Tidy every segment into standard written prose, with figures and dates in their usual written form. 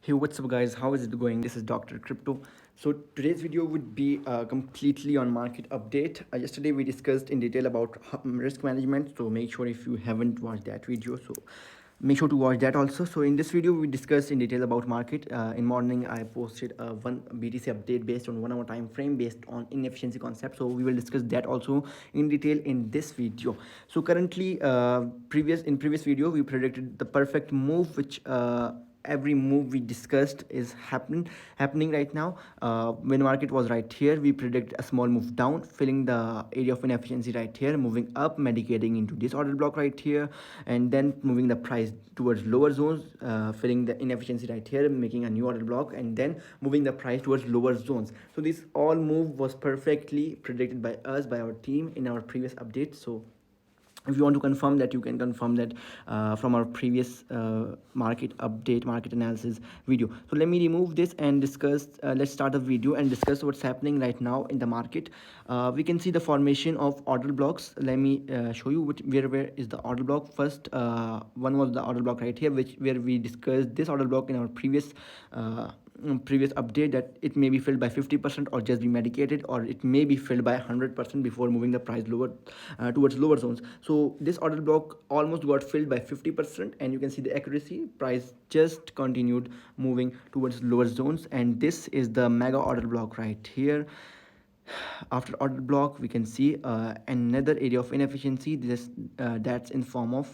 Hey, what's up guys, how is it going? This is Dr. Crypto. So today's video would be completely on market update. Yesterday we discussed in detail about risk management, so make sure if you haven't watched that video, so make sure to watch that also. So in this video we discussed in detail about market. In morning I posted one BTC update based on 1 hour time frame based on inefficiency concept, so we will discuss that also in detail in this video. So currently previous video we predicted the perfect move, which every move we discussed is happening right now. When market was right here, we predict a small move down, filling the area of inefficiency right here, moving up, medicating into this order block right here, and then moving the price towards lower zones, filling the inefficiency right here, making a new order block, and then moving the price towards lower zones. So this all move was perfectly predicted by us, by our team in our previous update. So if you want to confirm that, you can confirm that from our previous market update, market analysis video. So let me remove this and discuss. Let's start the video and discuss what's happening right now in the market. We can see the formation of order blocks. Let me show you where is the order block. First one was the order block right here, where we discussed this order block in our previous update, that it may be filled by 50% or just be medicated, or it may be filled by 100% before moving the price lower towards lower zones. So this order block almost got filled by 50%, and you can see the accuracy. Price just continued moving towards lower zones, and this is the mega order block right here. After order block we can see another area of inefficiency. This that's in form of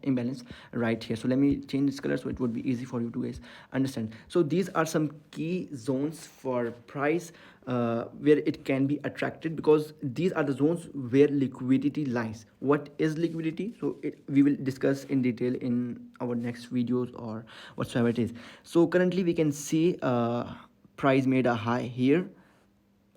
imbalance right here. So let me change this color so it would be easy for you to guys understand. So these are some key zones for price where it can be attracted, because these are the zones where liquidity lies. What is liquidity? So we will discuss in detail in our next videos or whatsoever it is. So currently we can see price made a high here,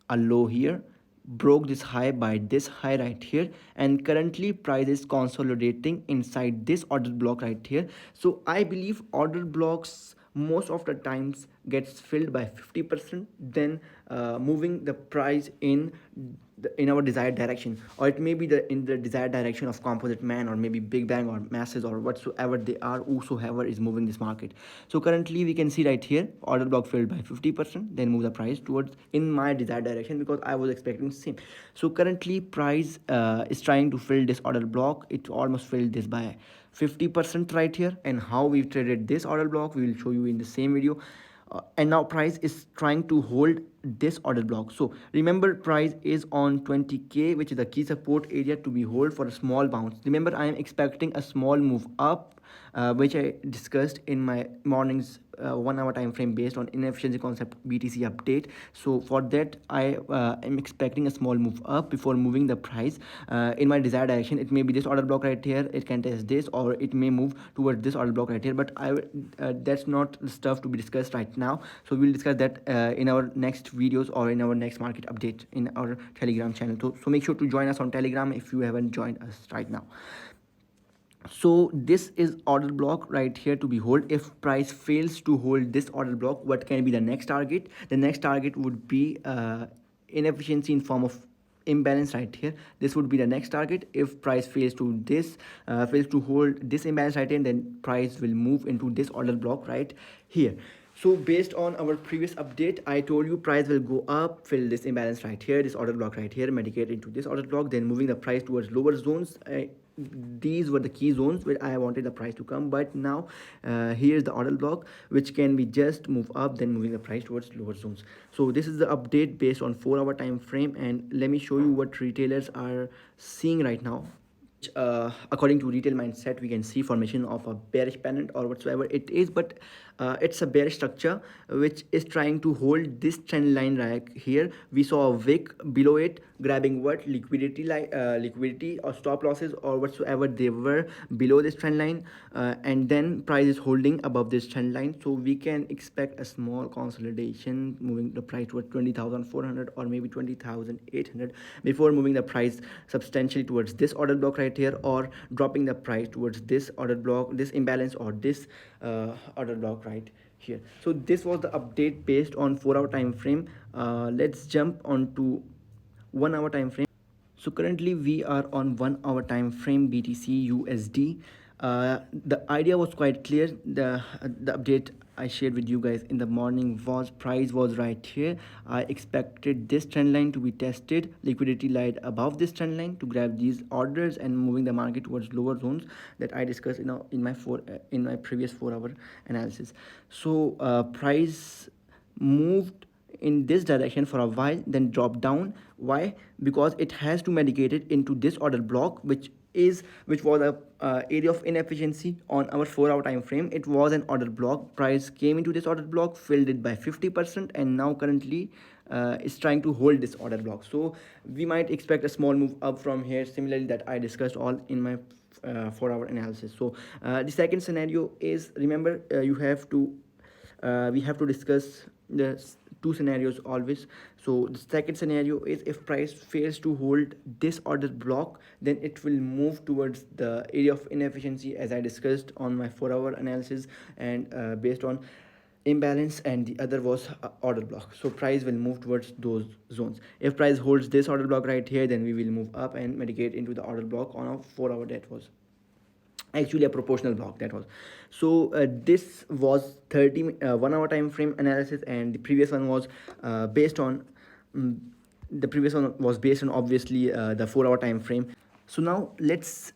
a low here, broke this high by this high right here, and currently price is consolidating inside this order block right here. So I believe order blocks most of the times gets filled by 50%, then moving the price in our desired direction, or it may be in the desired direction of composite man, or maybe big bang, or masses, or whatsoever they are, whosoever is moving this market. So currently we can see right here order block filled by 50%, then move the price towards in my desired direction, because I was expecting same. So currently price is trying to fill this order block. It almost filled this by 50% right here. And how we traded this order block we will show you in the same video. And now price is trying to hold this order block. So remember, price is on 20k, which is the key support area to be hold for a small bounce. Remember, I am expecting a small move up, which I discussed in my morning's 1 hour time frame based on inefficiency concept BTC update. So for that I am expecting a small move up before moving the price in my desired direction. It may be this order block right here, it can test this, or it may move towards this order block right here, but that's not the stuff to be discussed right now. So we'll discuss that in our next videos or in our next market update in our Telegram channel. So make sure to join us on Telegram if you haven't joined us right now. So this is order block right here to be hold. If price fails to hold this order block, what can be the next target? The next target would be inefficiency in form of imbalance right here. This would be the next target. If price fails to hold this imbalance right here, then price will move into this order block right here. So based on our previous update, I told you price will go up, fill this imbalance right here, this order block right here, medicate into this order block, then moving the price towards lower zones. These were the key zones where I wanted the price to come, but now here's the order block, which can be just move up, then moving the price towards lower zones. So this is the update based on 4 hour time frame, and let me show you what retailers are seeing right now. According to retail mindset, we can see formation of a bearish pennant or whatsoever it is, but it's a bearish structure which is trying to hold this trend line right here. We saw a wick below it grabbing what liquidity or stop losses or whatsoever they were below this trend line, and then price is holding above this trend line. So we can expect a small consolidation, moving the price towards 20,400 or maybe 20,800 before moving the price substantially towards this order block right here, or dropping the price towards this order block, this imbalance, or this order block right here. So this was the update based on 4 hour time frame. Let's jump on to 1 hour time frame. So currently we are on 1 hour time frame BTC USD. The idea was quite clear. The update I shared with you guys in the morning was price was right here. I expected this trend line to be tested. Liquidity lied above this trend line to grab these orders and moving the market towards lower zones that I discussed in my previous 4 hour analysis. So price moved in this direction for a while, then dropped down. Why? Because it has to medicate it into this order block, which was a area of inefficiency on our 4 hour time frame. It was an order block. Price came into this order block, filled it by 50%, and now currently is trying to hold this order block. So we might expect a small move up from here, similarly that I discussed all in my 4 hour analysis. So the second scenario is, remember, we have to discuss the two scenarios always. So the second scenario is, if price fails to hold this order block, then it will move towards the area of inefficiency, as I discussed on my 4 hour analysis, and based on imbalance, and the other was order block. So price will move towards those zones. If price holds this order block right here, then we will move up and mitigate into the order block on a 4 hour. That was actually a proportional block. That was. So this was 1 hour time frame analysis, and the previous one was based on obviously the 4 hour time frame. So now let's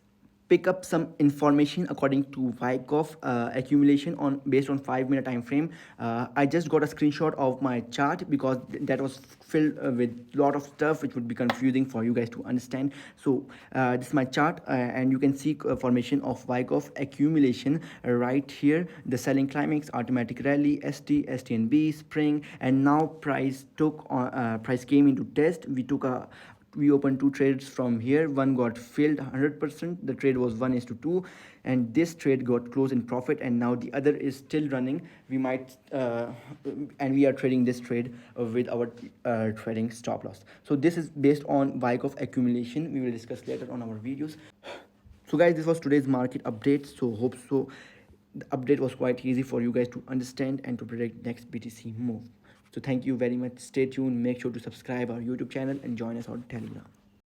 pick up some information according to Wyckoff accumulation on based on 5 minute time frame. I just got a screenshot of my chart because that was filled with lot of stuff which would be confusing for you guys to understand. So this is my chart, and you can see formation of Wyckoff accumulation right here. The selling climax, automatic rally, STNB, spring, and now price came into test. We opened two trades from here. One got filled 100%. The trade was 1:2, and this trade got closed in profit, and now the other is still running. We are trading this trade with our trading stop loss. So this is based on Wyckoff accumulation. We will discuss later on our videos. So guys, this was today's market update. So hope so the update was quite easy for you guys to understand and to predict next BTC move. So thank you very much. Stay tuned. Make sure to subscribe our YouTube channel and join us on Telegram.